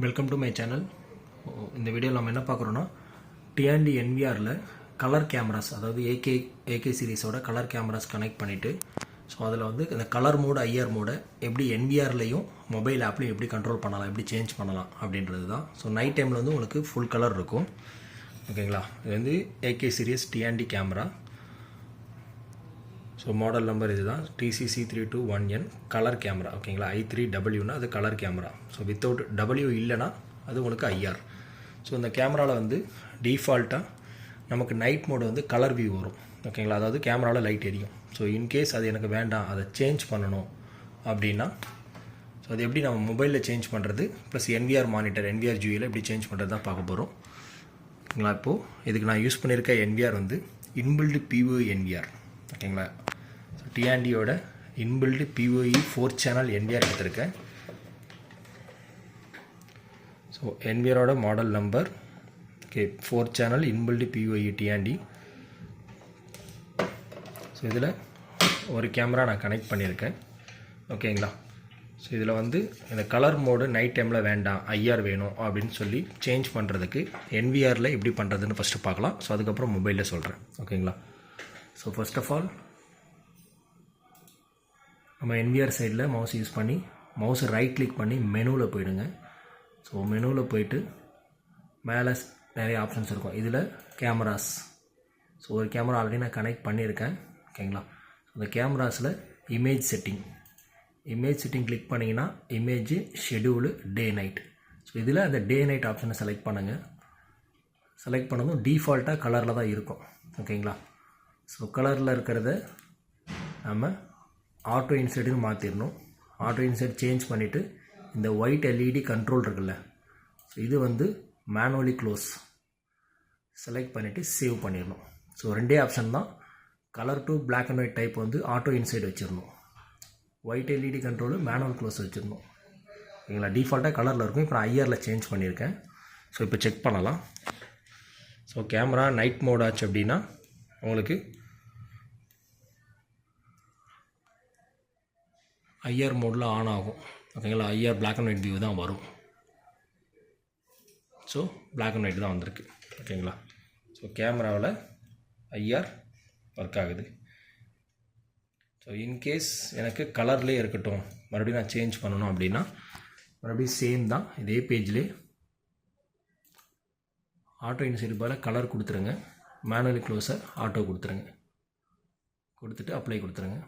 Welcome to my channel. இந்த வீடியோவில் நம்ம என்ன பார்க்குறோன்னா டிஎன்டி என்விஆரில் கலர் கேமராஸ், அதாவது ஏகே சீரீஸோட கலர் கேமராஸ் கனெக்ட் பண்ணிவிட்டு ஸோ அதில் வந்து இந்த கலர் மோடு ஐஆர் மோடை எப்படி என்விஆர்லேயும் மொபைல் ஆப்லையும் எப்படி கண்ட்ரோல் பண்ணலாம், எப்படி சேஞ்ச் பண்ணலாம் அப்படின்றது தான். ஸோ நைட் டைமில் வந்து உங்களுக்கு ஃபுல் கலர் இருக்கும். ஓகேங்களா, இது வந்து AK series TNT camera. So model number இது தான், TCC321N கலர் கேமரா. ஓகேங்களா, I3Wனா அது colour camera. So without W இல்லைனா அது உங்களுக்கு ஐஆர். ஸோ இந்த கேமராவில் வந்து டிஃபால்ட்டாக நமக்கு நைட் மோடு வந்து கலர் வியூ வரும். ஓகேங்களா, அதாவது கேமராவில் லைட் எரியும். ஸோ இன்கேஸ் அது எனக்கு வேண்டாம், அதை சேஞ்ச் பண்ணணும் அப்படின்னா ஸோ அது எப்படி நம்ம மொபைலில் சேஞ்ச் பண்ணுறது, ப்ளஸ் என்விஆர் மானிட்டர், என்விஆர் ஜியூவில் எப்படி சேஞ்ச் பண்ணுறது தான் பார்க்க போகிறோம். ஓகேங்களா, இப்போது இதுக்கு நான் யூஸ் பண்ணியிருக்க என்விஆர் வந்து இன்பில்டு PoE என்விஆர். ஓகேங்களா, ஸோ டிஎன்டியோட இன்பில்டு PoE 4 சேனல் என்விஆர் எடுத்திருக்கேன். ஸோ என்விஆரோட model number 4 channel inbuilt PoE TNT. So இதில் ஒரு கேமரா நான் கனெக்ட் பண்ணியிருக்கேன். ஓகேங்களா, ஸோ இதில் வந்து இந்த கலர் மோடு நைட் டைமில் வேண்டாம், ஐஆர் வேணும் அப்படின்னு சொல்லி சேஞ்ச் பண்ணுறதுக்கு என்விஆரில் எப்படி பண்ணுறதுன்னு ஃபஸ்ட்டு பார்க்கலாம். ஸோ அதுக்கப்புறம் மொபைலில் சொல்கிறேன். ஓகேங்களா, ஸோ ஃபர்ஸ்ட் ஆஃப் ஆல் நம்ம என்விஆர் சைடில் மவுஸ் யூஸ் பண்ணி மவுஸை ரைட் கிளிக் பண்ணி மெனுவில் போயிடுங்க. ஸோ மெனுவில் போயிட்டு மேலே நிறைய ஆப்ஷன்ஸ் இருக்கும். இதில் கேமராஸ், ஸோ ஒரு கேமரா ஆல்ரெடி நான் கனெக்ட் பண்ணியிருக்கேன். ஓகேங்களா, அந்த கேமராஸில் இமேஜ் செட்டிங் கிளிக் பண்ணிங்கன்னா image schedule day night. So இதில் அந்த டே நைட் ஆப்ஷனை செலக்ட் பண்ணுங்கள். செலக்ட் பண்ணதும் டிஃபால்ட்டாக கலரில் தான் இருக்கும். ஓகேங்களா, ஸோ கலரில் இருக்கிறத நம்ம ஆட்டோ இன்சைடுன்னு மாற்றிடணும். ஆட்டோ இன்சைட் சேஞ்ச் பண்ணிவிட்டு இந்த ஒயிட் LED கண்ட்ரோல் இருக்குல்ல, ஸோ இது வந்து மேனுவலி க்ளோஸ் செலக்ட் பண்ணிவிட்டு சேவ் பண்ணிடணும். ஸோ ரெண்டே ஆப்ஷன் தான். Colour to black and white type வந்து ஆட்டோ இன்சைடு வச்சிடணும், white LED control manual close வச்சிடணும். ஓகேங்களா, டிஃபால்ட்டாக கலரில் இருக்கும். இப்போ நான் ஐஆரில் சேஞ்ச் பண்ணியிருக்கேன். ஸோ இப்போ செக் பண்ணலாம். ஸோ கேமரா நைட் மோட் ஆச்சு அப்படின்னா உங்களுக்கு ஐஆர் மோடில் ஆன் ஆகும். ஓகேங்களா, IR black and white view தான் வரும். ஸோ பிளாக் அண்ட் ஒயிட் தான் வந்திருக்கு. ஓகேங்களா, ஸோ கேமராவில் ஐஆர் ஒர்க் ஆகுது. ஸோ இன்கேஸ் எனக்கு கலர்லேயே இருக்கட்டும், மறுபடியும் நான் சேஞ்ச் பண்ணணும் அப்படின்னா மறுபடியும் சேம் தான். இதே பேஜ்லேயே ஆட்டோ இன்சைடு பதில் கலர் கொடுத்துருங்க, மேனுவலி க்ளோஸர் ஆட்டோ கொடுத்துட்டு அப்ளை கொடுத்துருங்க.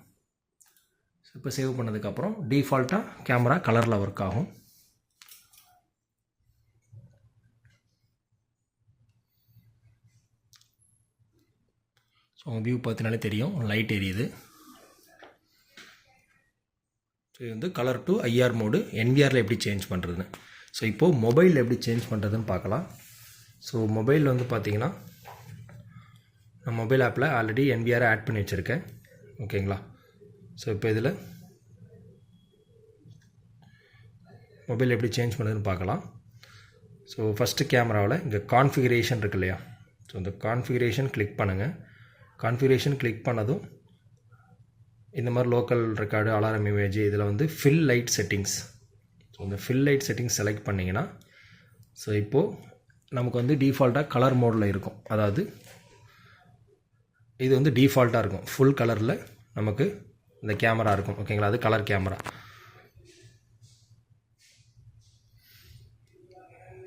ஸோ இப்போ சேவ் பண்ணதுக்கப்புறம் டிஃபால்ட்டாக கேமரா கலரில் ஒர்க் ஆகும். ஸோ வியூ பார்த்தினாலே தெரியும், லைட் எரியுது. ஸோ இது வந்து கலர் டு ஐஆர் மோடு என்விஆரில் எப்படி சேஞ்ச் பண்ணுறதுன்னு. ஸோ இப்போது மொபைலில் எப்படி சேஞ்ச் பண்ணுறதுன்னு பார்க்கலாம். ஸோ மொபைலில் வந்து பார்த்திங்கன்னா நான் மொபைல் ஆப்பில் ஆல்ரெடி என்விஆரை ஆட் பண்ணி வச்சுருக்கேன். ஓகேங்களா, ஸோ இப்போ இதில் மொபைல் எப்படி சேஞ்ச் பண்ணுறதுன்னு பார்க்கலாம். ஸோ ஃபஸ்ட்டு கேமராவில் இங்கே கான்ஃபிகரேஷன் இருக்கு இல்லையா, ஸோ இந்த கான்ஃபிகரேஷன் கிளிக் பண்ணுங்கள். கான்ஃபிகரேஷன் கிளிக் பண்ணதும் இந்த மாதிரி லோக்கல் ரெக்கார்டு, அலாரம் இமேஜ், இதில் வந்து ஃபில் லைட் செட்டிங்ஸ். ஸோ இந்த ஃபில் லைட் செட்டிங்ஸ் செலக்ட் பண்ணிங்கன்னா ஸோ இப்போது நமக்கு வந்து டிஃபால்ட்டாக கலர் மோடில் இருக்கும். அதாவது இது வந்து டிஃபால்ட்டாக இருக்கும், ஃபுல் கலரில் நமக்கு இந்த கேமரா இருக்கும். ஓகேங்களா, அது கலர் கேமரா.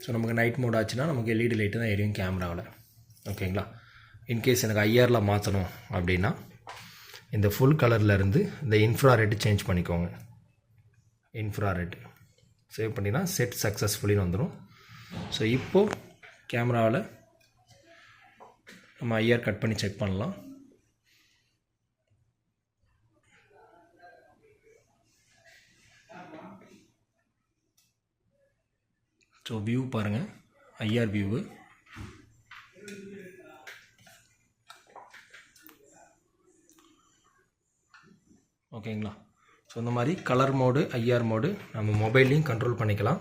ஸோ நமக்கு நைட் மோட் ஆச்சுன்னா நமக்கு LED லைட்டு தான் எரியும் கேமராவில். ஓகேங்களா, இன்கேஸ் எனக்கு ஐஆரில் மாற்றணும் அப்படின்னா இந்த ஃபுல் கலர்லேருந்து இந்த இன்ஃப்ராரெட் சேஞ்ச் பண்ணிக்கோங்க. இன்ஃப்ராரெட் சேவ் பண்ணினா செட் சக்ஸஸ்ஃபுல்லின்னு வந்துடும். ஸோ இப்போது கேமராவில் நம்ம ஐஆர் கட் பண்ணி செக் பண்ணலாம். ஸோ வியூ பாருங்கள், ஐஆர் வியூவு. ஓகேங்களா, ஸோ இந்த மாதிரி கலர் மோடு ஐஆர் மோடு நம்ம மொபைல்லையும் கண்ட்ரோல் பண்ணிக்கலாம்.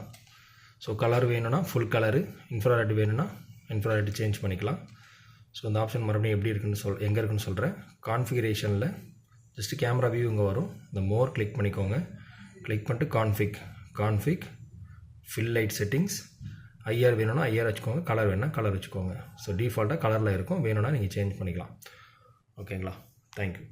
ஸோ கலர் வேணும்னா ஃபுல் கலரு, இன்ஃப்ராரெட் வேணும்னா இன்ஃப்ராரெட் சேஞ்ச் பண்ணிக்கலாம். ஸோ இந்த ஆப்ஷன் மறுபடியும் எப்படி இருக்குன்னு எங்கே இருக்குன்னு சொல்கிறேன். கான்ஃபிகரேஷனில் ஜஸ்ட்டு கேமரா வியூ இங்கே வரும். இந்த மோர் கிளிக் பண்ணிக்கோங்க. கிளிக் பண்ணிட்டு config fill light settings. IR வேணும்னா ஐஆர் வச்சுக்கோங்க, கலர் வேணும்னா கலர் வச்சுக்கோங்க. ஸோ டிஃபால்ட்டாக கலரில் இருக்கும், வேணும்னா நீங்கள் சேஞ்ச் பண்ணிக்கலாம். ஓகேங்களா? தேங்க்யூ.